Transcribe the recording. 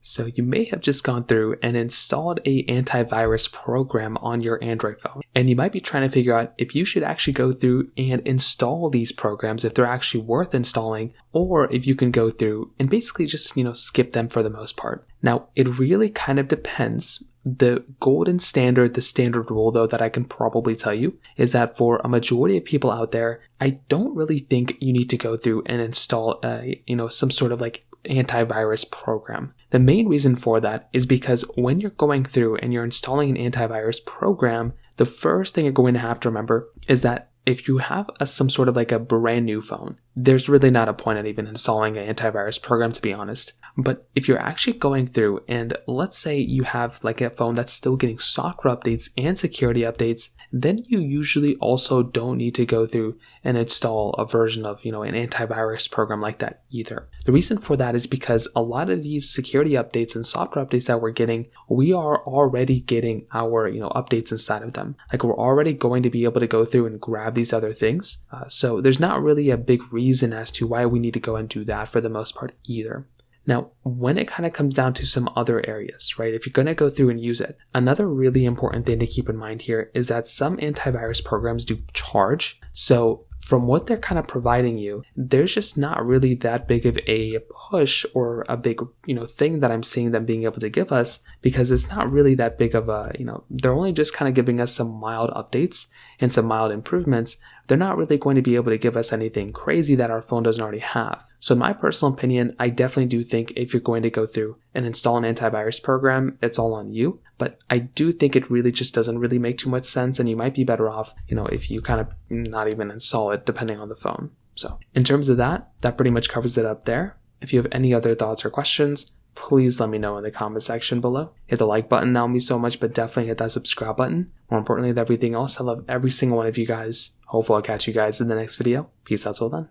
So you may have just gone through and installed a antivirus program on your Android phone. And you might be trying to figure out if you should actually go through and install these programs, if they're actually worth installing, or if you can go through and basically just, skip them for the most part. Now, it really kind of depends. The golden standard, the standard rule though, that I can probably tell you is that for a majority of people out there, I don't really think you need to go through and install some sort of like antivirus program. The main reason for that is because when you're going through and you're installing an antivirus program, the first thing you're going to have to remember is that if you have some sort of like a brand new phone, there's really not a point in even installing an antivirus program, to be honest. But if you're actually going through and let's say you have like a phone that's still getting software updates and security updates, then you usually also don't need to go through and install a version of, an antivirus program like that either. The reason for that is because a lot of these security updates and software updates that we're getting, we are already getting our, updates inside of them. Like we're already going to be able to go through and grab these other things. So there's not really a big reason as to why we need to go and do that for the most part either. Now, when it kind of comes down to some other areas, right, if you're going to go through and use it, another really important thing to keep in mind here is that some antivirus programs do charge. So from what they're kind of providing you, there's just not really that big of a push or a big, thing that I'm seeing them being able to give us, because it's not really that big of a, they're only just kind of giving us some mild updates and some mild improvements. They're not really going to be able to give us anything crazy that our phone doesn't already have. So in my personal opinion, I definitely do think if you're going to go through and install an antivirus program, it's all on you. But I do think it really just doesn't really make too much sense, and you might be better off, if you kind of not even install it depending on the phone. So in terms of that pretty much covers it up there. If you have any other thoughts or questions, please let me know in the comment section below. Hit the like button, that will mean so much, but definitely hit that subscribe button. More importantly than everything else, I love every single one of you guys. Hopefully I'll catch you guys in the next video. Peace out till then.